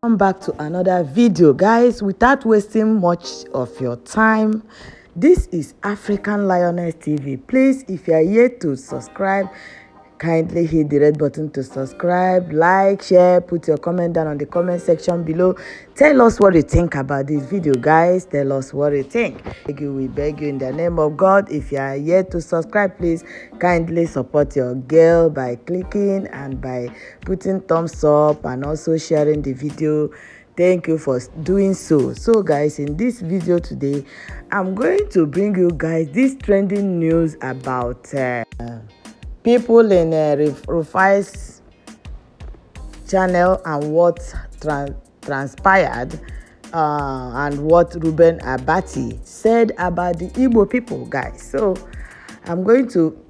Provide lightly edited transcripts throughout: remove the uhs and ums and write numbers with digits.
Welcome back to another video, guys. Without wasting much of your time, this is African Lioness TV. Please, if you are yet to subscribe, kindly hit the red button to subscribe, like, share, put your comment down on the comment section below. Tell us what you think about this video, guys. Tell us what you think. We beg you in the name of God, if you are yet to subscribe, please kindly support your girl by clicking and by putting thumbs up and also sharing the video. Thank you for doing so. So guys, in this video today, I'm going to bring you guys this trending news about people in Rufai's channel and what transpired and what Reuben Abati said about the Igbo people, guys. So I'm going to,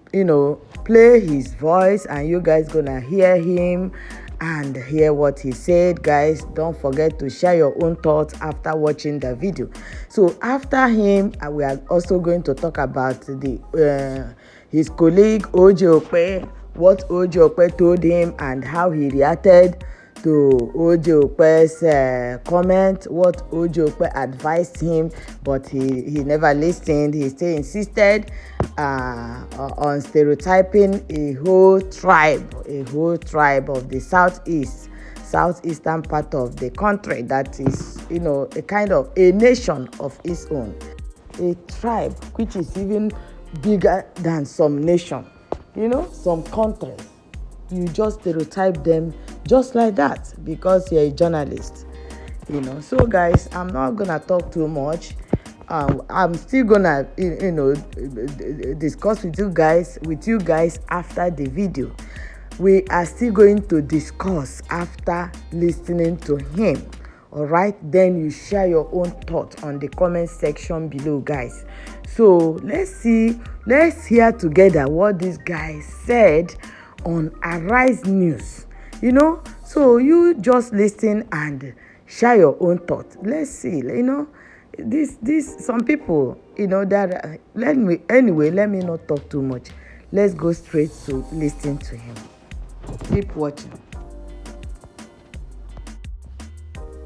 play his voice and you guys gonna hear him and hear what he said. Guys, don't forget to share your own thoughts after watching the video. So after him, we are also going to talk about the his colleague Ojo Okpe, what Ojo Okpe told him and how he reacted to Ojo Okpe's comment, what Ojo Okpe advised him, but he never listened. He still insisted on stereotyping a whole tribe of the southeastern part of the country that is, a kind of a nation of its own, a tribe which is even bigger than some nation, some countries. You just stereotype them just like that because you're a journalist, So guys, I'm not gonna talk too much. I'm still gonna discuss with you guys after the video. We are still going to discuss after listening to him. All right, then you share your own thoughts on the comment section below, guys. So let's hear together what this guy said on Arise News. So you just listen and share your own thoughts. Let's see, this some people, that let me not talk too much. Let's go straight to listen to him. Keep watching.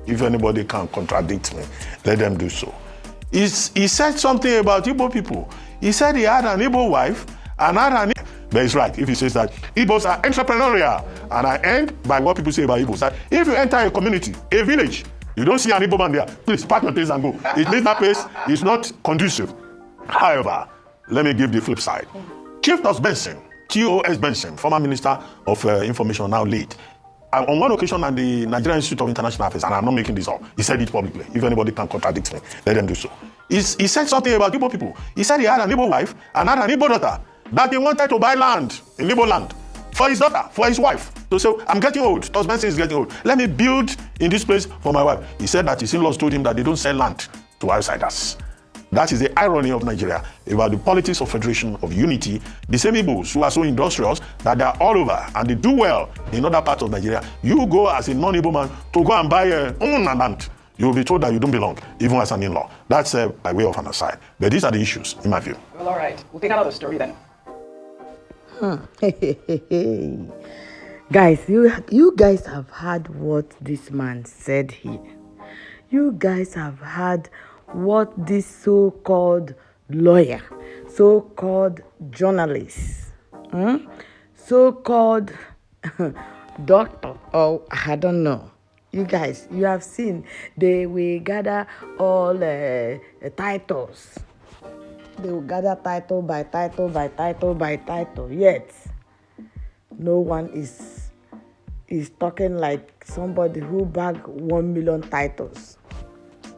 If anybody can contradict me, let them do so. He said something about Igbo people. He said he had an Igbo wife and had an... But it's right if he says that Igbos are entrepreneurial. And I end by what people say about Igbos. That if you enter a community, a village, you don't see an Igbo man there, please pack your things and go. It means that place is not conducive. However, let me give the flip side. Chief Tos Benson, T.O.S. Benson, former Minister of Information, now late, on one occasion at the Nigerian Institute of International Affairs, and I'm not making this up, he said it publicly. If anybody can contradict me, let them do so. He said something about Igbo people. He said he had an Igbo wife and had an Igbo daughter, that he wanted to buy land in Igbo land for his daughter, for his wife. So say, I'm getting old. Tos Benson is getting old. Let me build in this place for my wife. He said that his in-laws told him that they don't sell land to outsiders. That is the irony of Nigeria about the politics of federation, of unity. The same Igbos who are so industrious that they are all over and they do well in other parts of Nigeria. You go as a non-Igbo man to go and buy a Umunna land. You will be told that you don't belong, even as an in-law. That's by way of an aside. But these are the issues, in my view. Well, all right. We'll pick another story then. Guys, you guys have heard what this man said here. You guys have heard what this so-called lawyer, so-called journalist, so-called doctor, or I don't know. You guys, you have seen they will gather all titles. They will gather title by title by title by title. Yet, no one is talking like somebody who bagged 1 million titles.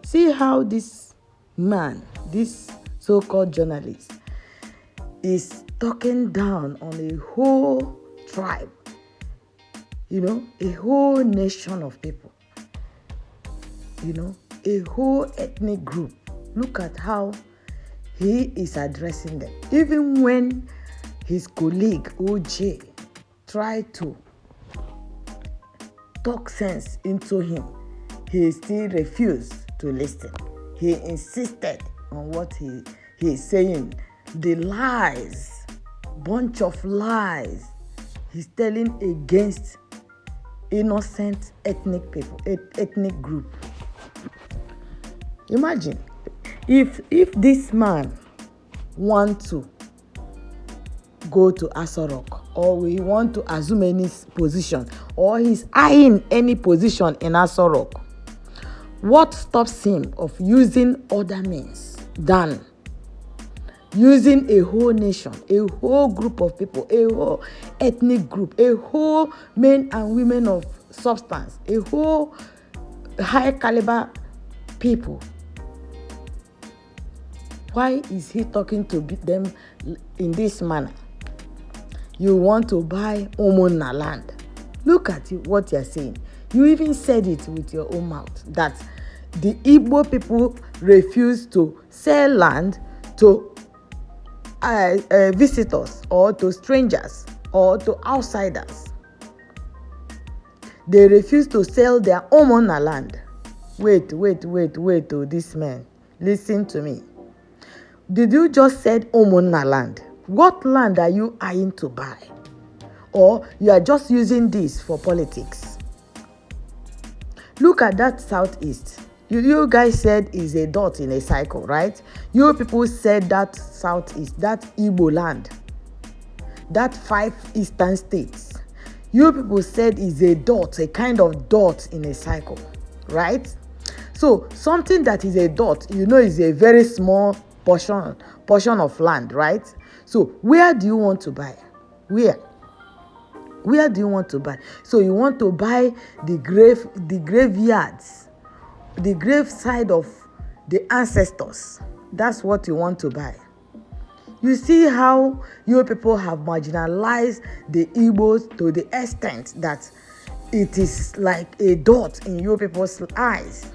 See how this man, this so-called journalist, is talking down on a whole tribe, a whole nation of people, a whole ethnic group. Look at how he is addressing them. Even when his colleague OJ tried to talk sense into him, he still refused to listen. He insisted on what he is saying. The lies, bunch of lies he's telling against innocent ethnic people, ethnic group. Imagine if this man want to go to Aso Rock, or we want to assume any position, or he's eyeing any position in Aso Rock, what stops him of using other means than using a whole nation, a whole group of people, a whole ethnic group, a whole men and women of substance, a whole high caliber people? Why is he talking to them in this manner? You want to buy Umunna land. Look at what you're saying. You even said it with your own mouth that the Igbo people refuse to sell land to visitors or to strangers or to outsiders. They refuse to sell their Umunna land. Wait, to this man. Listen to me. Did you just said Umunna land? What land are you eyeing to buy? Or you are just using this for politics? Look at that southeast. You guys said is a dot in a cycle, right? You people said that southeast, that Igbo land, that 5 eastern states. You people said is a dot, a kind of dot in a cycle, right? So something that is a dot, is a very small portion of land, right? So where do you want to buy? Where do you want to buy? So you want to buy the graveyards, the grave side of the ancestors. That's what you want to buy. You see how your people have marginalized the Igbos to the extent that it is like a dot in your people's eyes.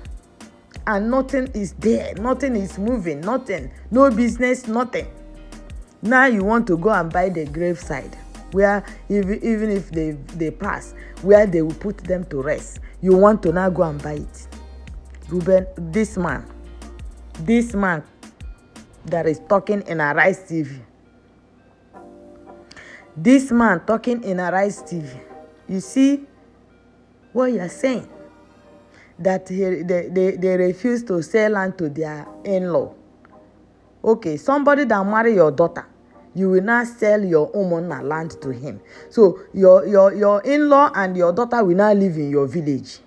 And nothing is there, nothing is moving, nothing, no business, nothing. Now you want to go and buy the graveside, where even if they pass, where they will put them to rest. You want to now go and buy it. Reuben, this man that is talking in Arise TV. This man talking in Arise TV. You see what you are saying? That they refuse to sell land to their in-law. Okay, somebody that marry your daughter, you will not sell your Umunna land to him. So your in-law and your daughter will not live in your village,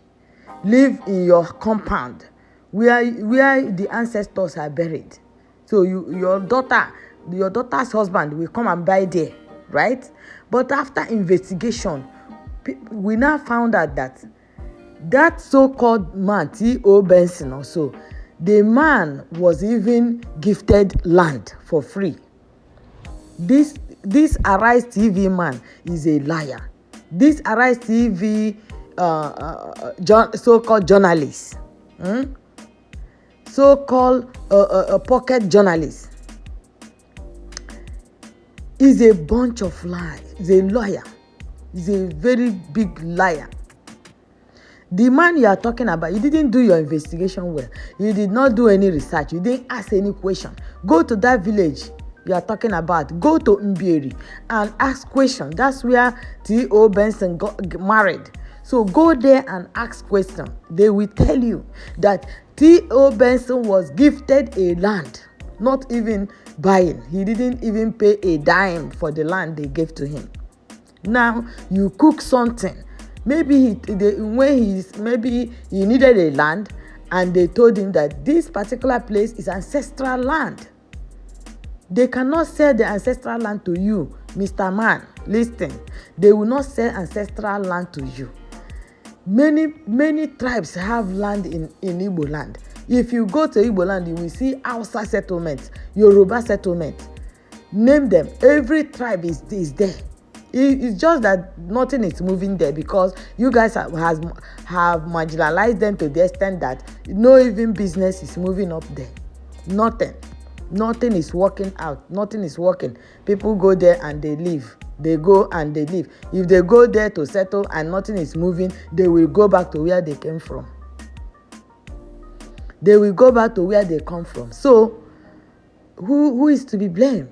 live in your compound where the ancestors are buried. So your daughter's husband will come and buy there, right? But after investigation, we now found out that so-called man, T.O. Benson also, the man was even gifted land for free. This Arise TV man is a liar. This Arise TV so-called journalist, so-called pocket journalist, is a bunch of lies. He's a liar. He's a very big liar. The man you are talking about, you didn't do your investigation well. You did not do any research. You didn't ask any question. Go to that village you are talking about. Go to Mbieri and ask questions. That's where T.O. Benson got married. So go there and ask questions. They will tell you that T.O. Benson was gifted a land, not even buying. He didn't even pay a dime for the land they gave to him. Now you cook something. Maybe maybe he needed a land, and they told him that this particular place is ancestral land. They cannot sell the ancestral land to you, Mr. Man. Listen, they will not sell ancestral land to you. Many tribes have land in Igbo land. If you go to Igbo land, you will see Hausa settlements, Yoruba settlements. Name them. Every tribe is there. It's just that nothing is moving there because you guys have marginalized them to the extent that no even business is moving up there. Nothing is working out. Nothing is working. People go there and they leave. They go and they leave. If they go there to settle and nothing is moving, they will go back to where they came from. They will go back to where they come from. So, who is to be blamed?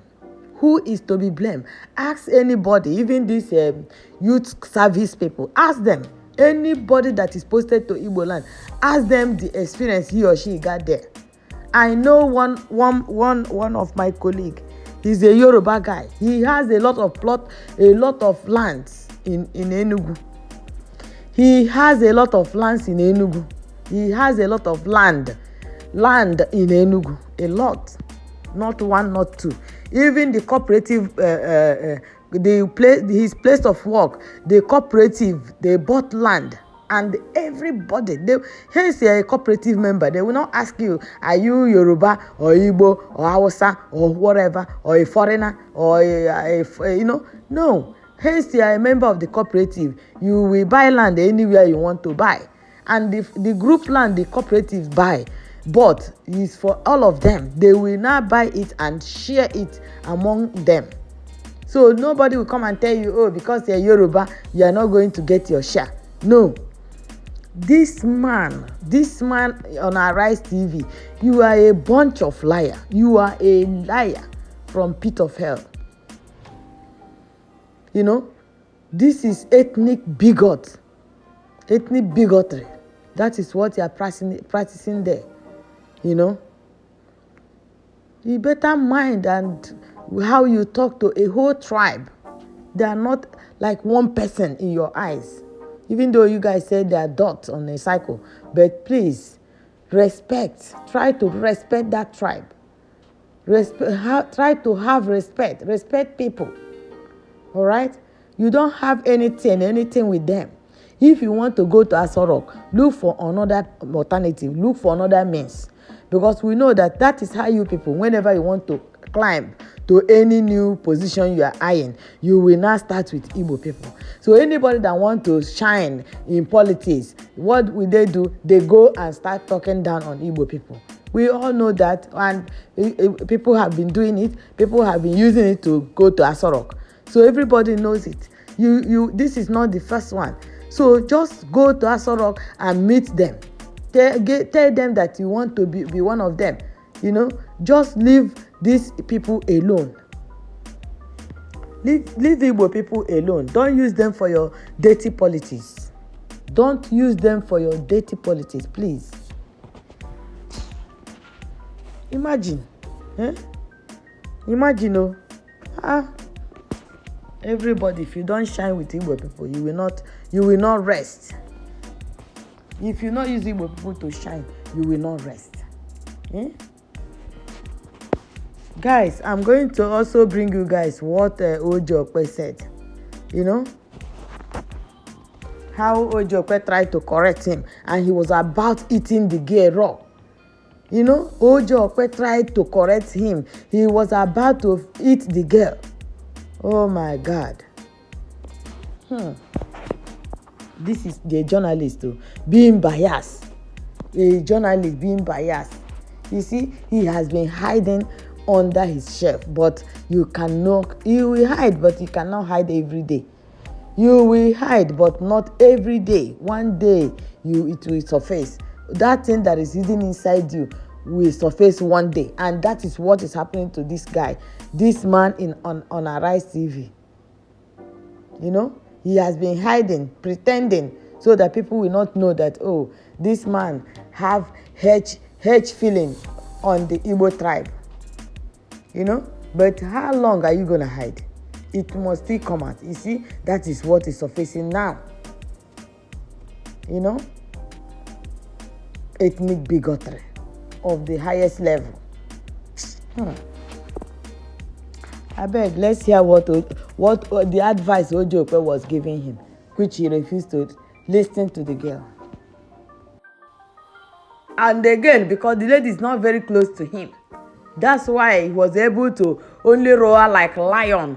Who is to be blamed? Ask anybody, even these youth service people. Ask them. Anybody that is posted to Igbo land, ask them the experience he or she got there. I know one of my colleague. He's a Yoruba guy. He has a lot of lands in Enugu. He has a lot of lands in Enugu. He has a lot of land in Enugu. A lot. Not one, not two. Even the cooperative, his place of work, the cooperative, they bought land. And everybody, here's a cooperative member. They will not ask you, are you Yoruba or Igbo or Hausa or whatever, or a foreigner or no. Here's a member of the cooperative. You will buy land anywhere you want to buy. And the group land the cooperatives buy, but it's for all of them. They will now buy it and share it among them. So nobody will come and tell you, oh, because you're Yoruba, you are not going to get your share. No. This man on Arise TV, you are a bunch of liar. You are a liar from pit of hell. This is ethnic bigotry. That is what you are practicing there. You better mind and how you talk to a whole tribe. They are not like one person in your eyes. Even though you guys said they are dots on a cycle. But please, respect. Try to respect that tribe. Try to have respect. Respect people. All right? You don't have anything with them. If you want to go to Asorok, look for another alternative. Look for another means. Because we know that is how you people, whenever you want to climb to any new position you are eyeing, you will now start with Igbo people. So anybody that want to shine in politics, what will they do? They go and start talking down on Igbo people. We all know that, and people have been doing it. People have been using it to go to Asorok. So everybody knows it. This is not the first one. So just go to Asorok and meet them. Tell them that you want to be one of them. Just leave these people alone. Leave Igbo people alone. Don't use them for your dirty politics. Don't use them for your dirty politics, please. Imagine. Imagine, everybody, if you don't shine with Igbo people, you will not rest. If you not use Igbo people to shine, you will not rest. Guys, I'm going to also bring you guys what Ojope said. How Ojope tried to correct him, and he was about eating the girl raw. Ojope tried to correct him. He was about to eat the girl. Oh my God. This is the journalist being biased. A journalist being biased. You see, he has been hiding under his shelf, but you will hide, but you cannot hide every day. You will hide, but not every day. One day it will surface. That thing that is hidden inside you will surface one day, and that is what is happening to this guy, this man on Arise TV. He has been hiding, pretending, so that people will not know that, oh, this man have hate feeling on the Igbo tribe. But how long are you going to hide? It must still come out. You see, that is what is surfacing now. Ethnic bigotry of the highest level. I beg, let's hear what the advice Ojope was giving him, which he refused to listen to the girl. And again, because the lady is not very close to him, that's why he was able to only roar like lion,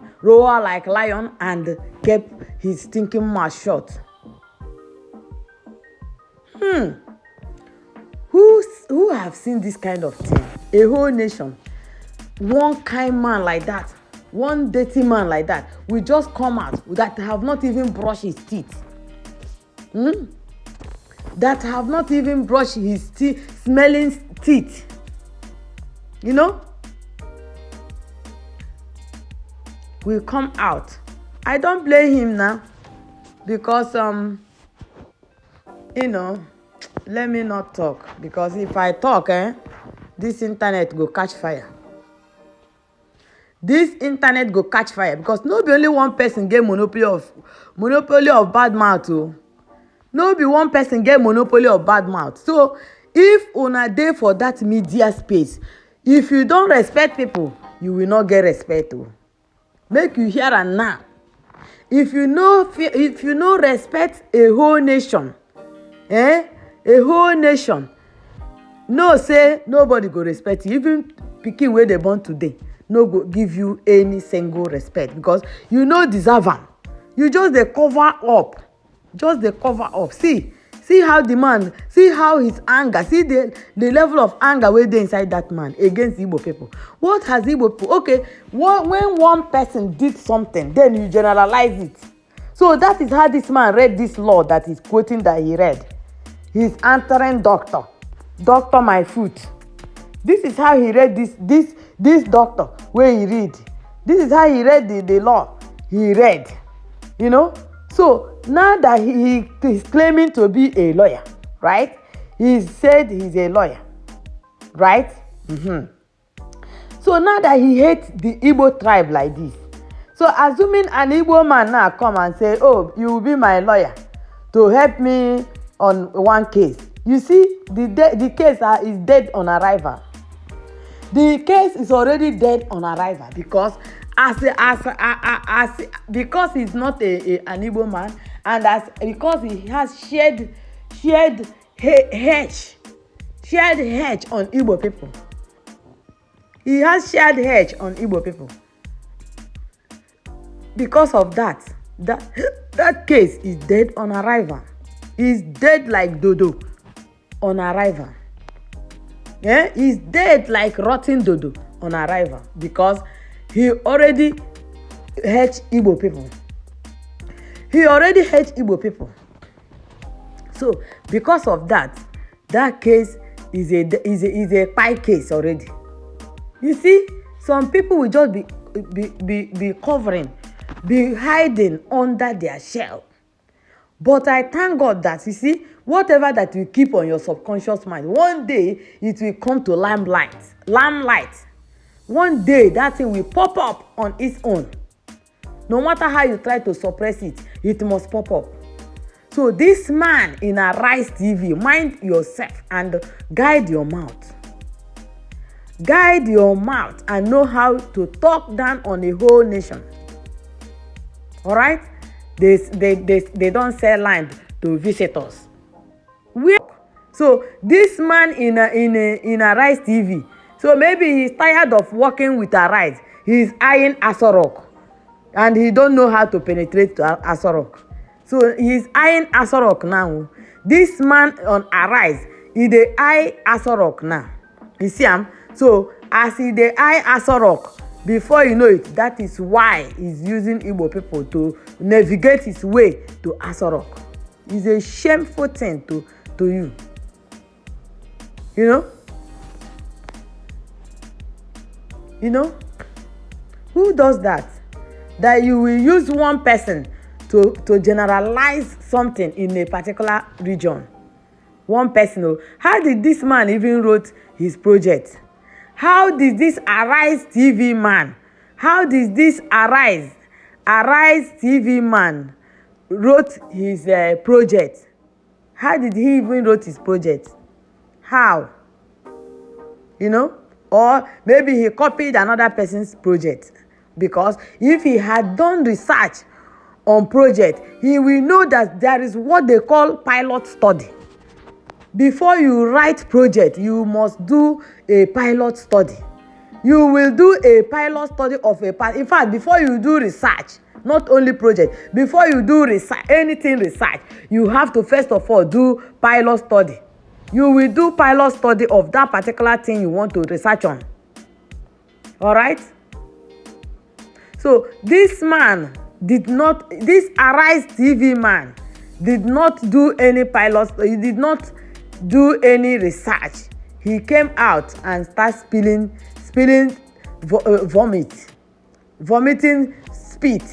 and kept his thinking mouth shut. Who have seen this kind of thing? A whole nation, one kind man like that, one dirty man like that, will just come out that have not even brushed his teeth. That have not even brushed his teeth, smelling teeth. Will come out. I don't blame him now, because you know, let me not talk, because if I talk, this internet go catch fire. This internet go catch fire, because no be only one person get monopoly of bad mouth. Oh, no be one person get monopoly of bad mouth. So if una dey for that media space, if you don respect people, you will not get respect. Oh, make you hear am now. If you no respect a whole nation, a whole nation, no say nobody go respect you. Even pikin wey dey born today no go give you any single respect, because you no deserve am. You just dey cover up, see how the man, see how his anger, see the level of anger wey dey inside that man against Igbo people. What has Igbo people? Okay, when one person did something, then you generalize it. So that is how this man read this law that he's quoting, that he read. He's answering doctor my foot. This is how he read this doctor wey he read. This is how he read the law he read. You know, so now that he is claiming to be a lawyer, right? He said he's a lawyer, right? So now that he hates the Igbo tribe like this, so assuming an Igbo man now come and say, oh, you will be my lawyer to help me on one case. You see, the case is dead on arrival. The case is already dead on arrival, because because he's not an Igbo man, and because he has shared hedge on Igbo people. He has shared hedge on Igbo people. Because of that case is dead on arrival. He's dead like dodo on arrival. Yeah, he's dead like rotten dodo on arrival, because he already hates Igbo people. So because of that case is a pie case already. You see, some people will just be covering, be hiding under their shell. But I thank God that, you see, whatever that you keep on your subconscious mind, one day it will come to limelight. One day that thing will pop up on its own. No matter how you try to suppress it, it must pop up. So this man in Arise TV, mind yourself and guide your mouth. Guide your mouth and know how to talk down on a whole nation. All right? They don't sell land to visitors. So this man in Arise TV, so maybe he's tired of working with Arise. He's eyeing Asorok, and he don't know how to penetrate to Asorok. So he's eyeing Asorok now. This man on Arise, he dey eye Asorok now. You see him? So as he dey eye Asorok, before you know it, that is why he's using Igbo people to navigate his way to Asorok. It's a shameful thing to you. You know? Who does that? That you will use one person to generalize something in a particular region. One person. How did this man even wrote his project? How did this Arise TV man, Arise TV man wrote his project? How did he even wrote his project? How? You know? Or maybe he copied another person's project. Because if he had done research on project, he will know that there is what they call pilot study. Before you write project, you must do a pilot study. You will do a pilot study of in fact, before you do research, not only project, before you do research, you have to first of all do pilot study. You will do pilot study of that particular thing you want to research on. All right? So this man this Arise TV man did not do any pilot, he did not do any research. He came out and started spilling vomiting spit.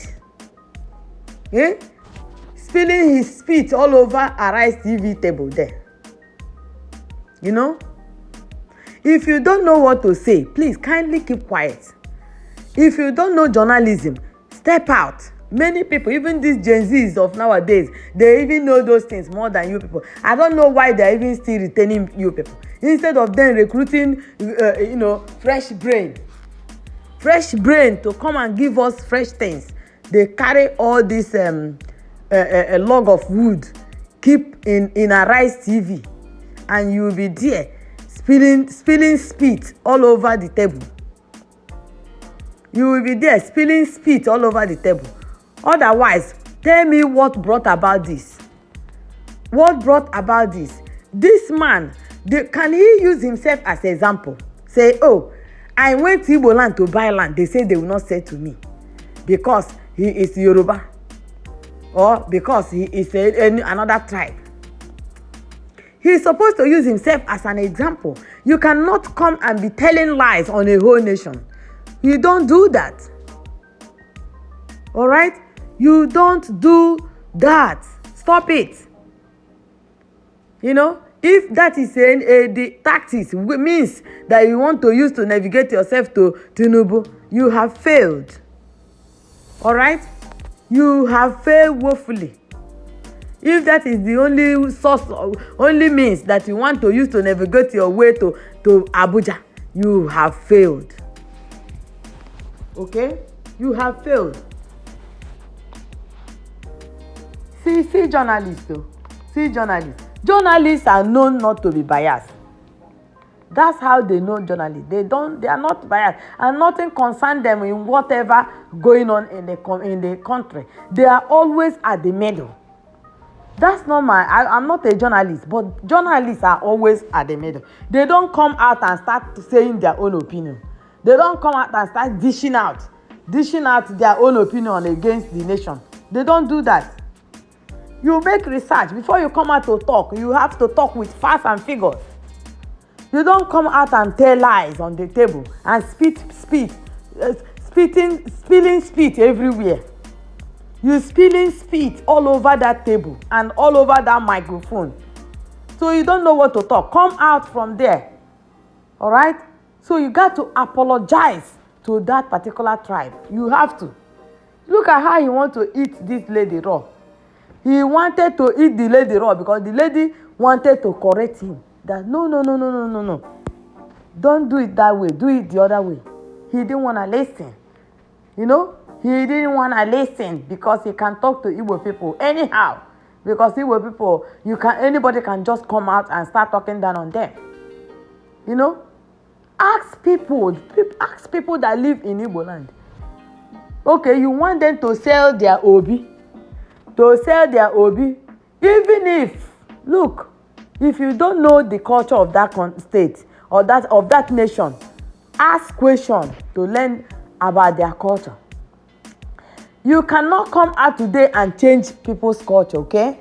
spilling his spit all over Arise TV table there. You know? If you don't know what to say, please kindly keep quiet. If you don't know journalism, step out. Many people, even these Gen Zs of nowadays, they even know those things more than you people. I don't know why they're even still retaining you people. Instead of them recruiting, fresh brain to come and give us fresh things, they carry all this a log of wood, keep in Arise TV, and you will be there spilling spit all over the table. You will be there spilling spit all over the table. Otherwise, tell me what brought about this. What brought about this? This man, can he use himself as an example? Say, oh, I went to Igbo land to buy land. They say they will not sell to me because he is Yoruba or because he is another tribe. He is supposed to use himself as an example. You cannot come and be telling lies on a whole nation. You don't do that. All right? You don't do that. Stop it. You know, if that is the tactics means that you want to use to navigate yourself to Tinubu, you have failed. All right? You have failed woefully. If that is the only source, only means that you want to use to navigate your way to Abuja, you have failed. Okay? You have failed. See journalists though. See journalists. Journalists are known not to be biased. That's how they know journalists. They are not biased, and nothing concerns them in whatever going on in the country. They are always at the middle. That's not I'm not a journalist, but journalists are always at the middle. They don't come out and start saying their own opinion. They don't come out and start dishing out their own opinion against the nation. They don't do that. You make research. Before you come out to talk, you have to talk with facts and figures. You don't come out and tell lies on the table and spilling spit everywhere. You spilling spit all over that table and all over that microphone. So you don't know what to talk. Come out from there. All right? So you got to apologize to that particular tribe. You have to. Look at how he wants to eat this lady raw. He wanted to eat the lady raw because the lady wanted to correct him. That no. Don't do it that way. Do it the other way. He didn't want to listen. You know? He didn't want to listen because he can talk to Igbo people anyhow. Because Igbo people, anybody can just come out and start talking down on them. You know? Ask people that live in Igbo land. Okay, you want them to sell their obi. Even if, look, if you don't know the culture of that state or that nation, ask questions to learn about their culture. You cannot come out today and change people's culture, okay?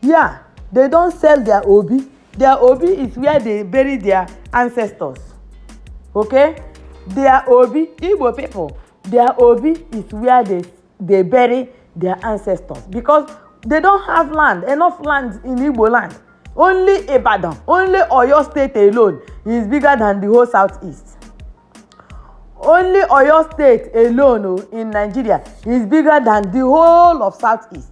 Yeah, they don't sell their obi. Their obi is where they bury their ancestors, okay? Their obi, Igbo people, their obi is where they bury their ancestors because they don't have enough land in Igbo land. Only Ibadan, only Oyo State alone is bigger than the whole Southeast. Only Oyo State alone in Nigeria is bigger than the whole of Southeast.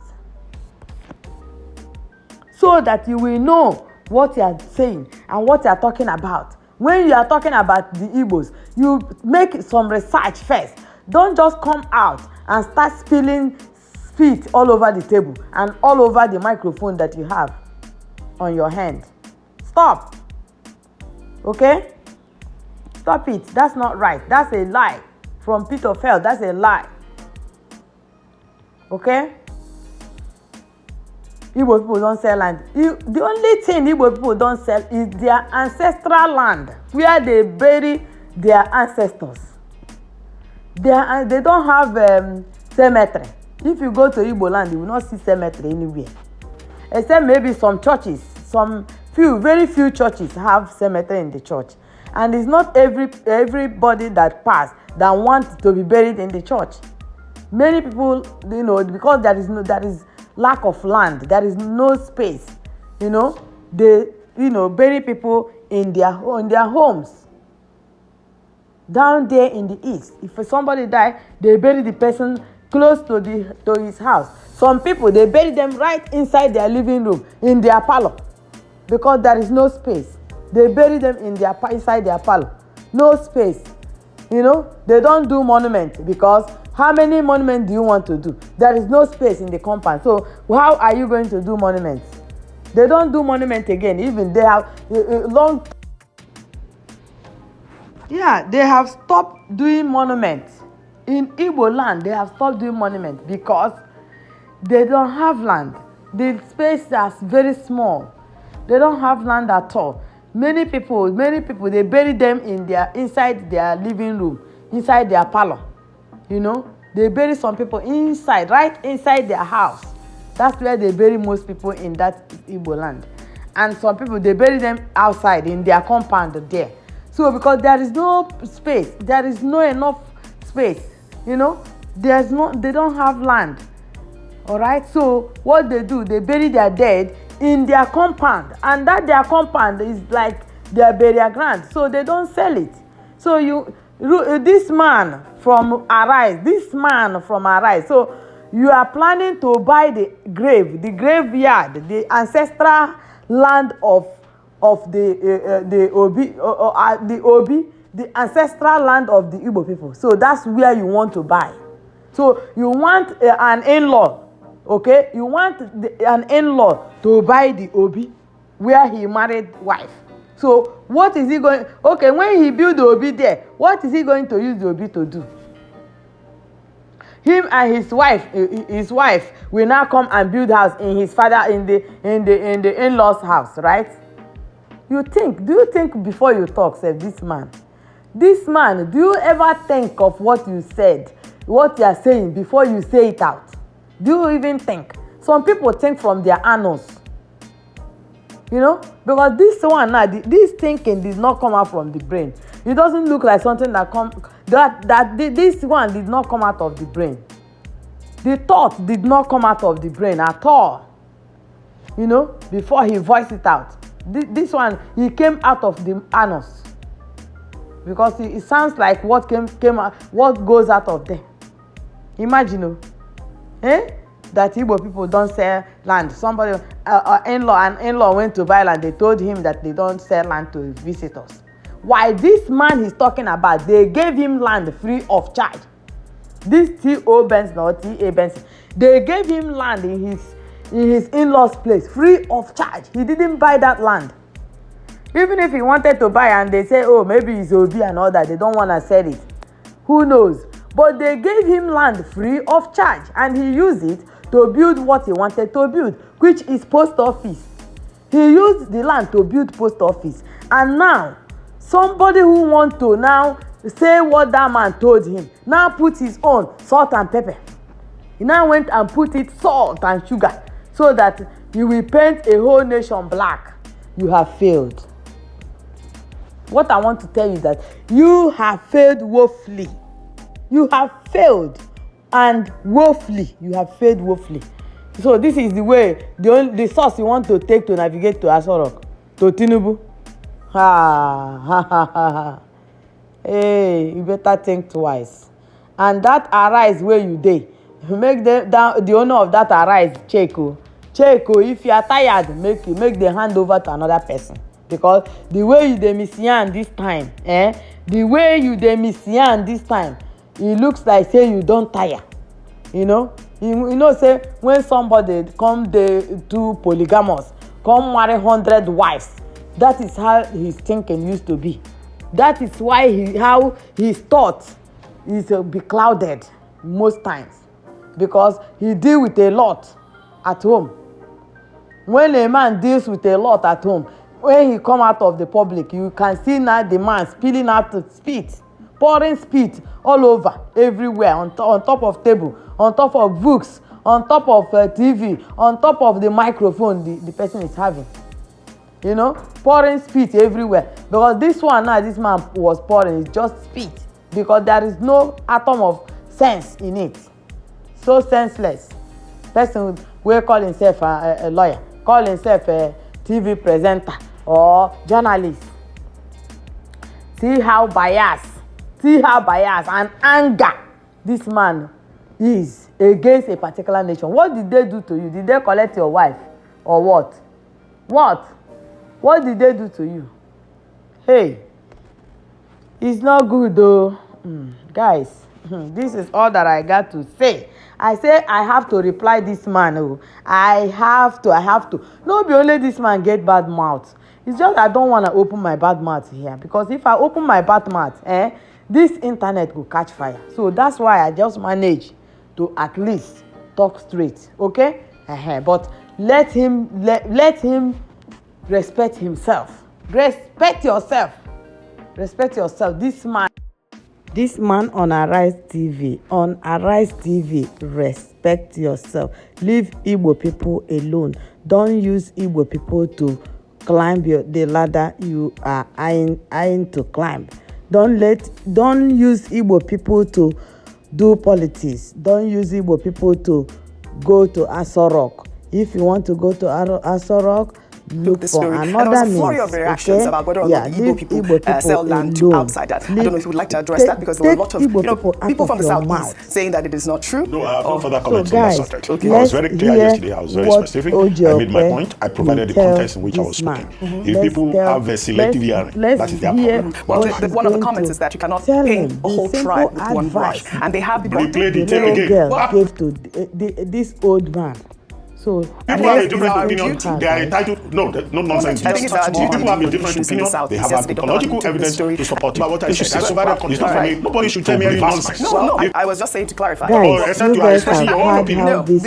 So that you will know what you are saying and what you are talking about. When you are talking about the Igbos, you make some research first. Don't just come out and start spilling spit all over the table and all over the microphone that you have on your hand. Stop. Okay? Stop it. That's not right. That's a lie. From pit of hell, that's a lie. Okay? Igbo people don't sell land. The only thing Igbo people don't sell is their ancestral land, where they bury their ancestors. They don't have cemetery. If you go to Igbo land, you will not see cemetery anywhere. Except maybe some churches. Very few churches have cemetery in the church. And it's not everybody that passed that wants to be buried in the church. Many people, because there is lack of land, there is no space, they bury people in their homes. Down there in the east, if somebody die, they bury the person close to his house. Some people, they bury them right inside their living room, in their parlor, because there is no space. They bury them inside their parlor. No space. They don't do monument, because how many monuments do you want to do? There is no space in the compound. So how are you going to do monuments? They don't do monument again. Even they have long. Yeah, they have stopped doing monuments. In Igbo land, they have stopped doing monuments because they don't have land. The space is very small. They don't have land at all. Many people, they bury them inside their living room, inside their parlor. They bury some people inside, right inside their house. That's where they bury most people in that Igbo land. And some people, they bury them outside in their compound there. So because there is no space, there is no enough space, they don't have land. All right. So what they do, they bury their dead in their compound, and that their compound is like their burial ground. So they don't sell it. So this man from Arise. So you are planning to buy the graveyard, the ancestral land of the Obi, the ancestral land of the Igbo people. So that's where you want to buy. So you want an in-law. Okay, you want an in-law to buy the Obi where he married wife. So what is he going? Okay, when he build the Obi there, what is he going to use the Obi to do? Him and his wife will now come and build house in his father in the in-laws house, right? Do you think before you talk, say this man, do you ever think of what you said, what you are saying before you say it out? Do you even think? Some people think from their annals. Because this one now, this thinking did not come out from the brain. It doesn't look like something this one did not come out of the brain. The thought did not come out of the brain at all. Before he voiced it out. This one, he came out of the annals. Because it sounds like what came out, what goes out of there. Imagine, that Igbo people don't sell land. Somebody, an in-law went to buy land. They told him that they don't sell land to visitors. Why this man he's talking about, they gave him land free of charge. This T.O. Benson or T.A. Benson, they gave him land in his in-laws place free of charge. He didn't buy that land. Even if he wanted to buy and they say, oh, maybe it's Obi and all that, they don't want to sell it. Who knows? But they gave him land free of charge, and he used it to build what he wanted to build, which is post office. He used the land to build post office. And now, somebody who wants to now say what that man told him, now put his own salt and pepper. He now went and put it salt and sugar, so that he will paint a whole nation black. You have failed. What I want to tell you is that you have failed woefully. You have failed, and woefully. You have failed woefully. So this is the way, the source you want to take to navigate to Asorok, to Tinubu. Hey, you better think twice. And that Arise where you dey, make the owner of that Arise check. If you are tired, make the hand over to another person. Because the way you dey misyan this time, it looks like say you don't tire. Say when somebody come dey do polygamous, come marry 100 wives, that is how his thinking used to be. That is why how his thought is beclouded most times, because he deal with a lot at home. When a man deals with a lot at home, when he come out of the public, you can see now the man spilling out spit, pouring spit all over, everywhere, on top of table, on top of books, on top of TV, on top of the microphone the person is having. Pouring spit everywhere. Because this man was pouring is just spit, because there is no atom of sense in it. So senseless. Person wey call himself a lawyer, call himself a TV presenter or journalist. See how bias and anger this man is against a particular nation. What did they do to you? Did they collect your wife or what? What did they do to you? Hey, it's not good though. Guys, this is all that I got to say. I say I have to reply this man. Oh, I have to. No be only this man get bad mouth. It's just I don't want to open my bad mouth here, because if I open my bad mouth, this internet will catch fire. So that's why I just manage to at least talk straight, okay? But let him respect himself. Respect yourself. This man on Arise TV, respect yourself. Leave Igbo people alone. Don't use Igbo people to climb the ladder you are eyeing to climb. Don't use Igbo people to do politics. Don't use Igbo people to go to Aso Rock. If you want to go to Aso Rock, look for another means. And there was a flurry of reactions about whether or not the Igbo people sell land to outsiders. I don't know if you would like to address that, because there were a lot of people from the southeast saying that it is not true. No, I have no further comments on that subject. I was very clear yesterday. I was very specific. I made my point. I provided the context in which I was speaking. If people have a selective hearing, that is their problem. Well, one of the comments is that you cannot paint a whole tribe with one brush, and they have people. Replay the tape again. Gave to this old man. So people have a different opinion. They are entitled. No nonsense. People have a different opinion. They have archaeological evidence to support it. But what I said, I provided context. Nobody should tell me any nonsense. No, I was just saying to clarify. Except you are expressing your own opinion. No, there's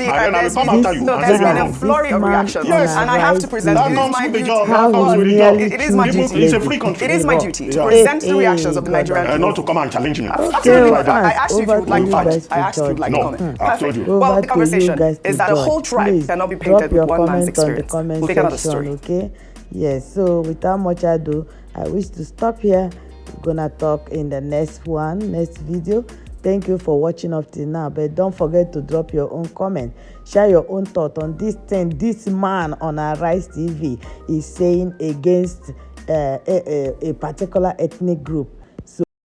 been a flurry of reactions, and I have to present. It is my duty. It's a free country. It is my duty to present the reactions of the Nigerian people. Not to come and challenge me. Absolutely. I asked you if you would like to comment. I asked you if you would like to comment. I told you. Well, the conversation is that a whole tribe cannot be painted with one man's experience. We'll take another story. Okay? Yes, so without much ado, I wish to stop here. We're gonna talk in the next video. Thank you for watching up till now, but don't forget to drop your own comment. Share your own thought on this thing this man on Arise TV is saying against a particular ethnic group.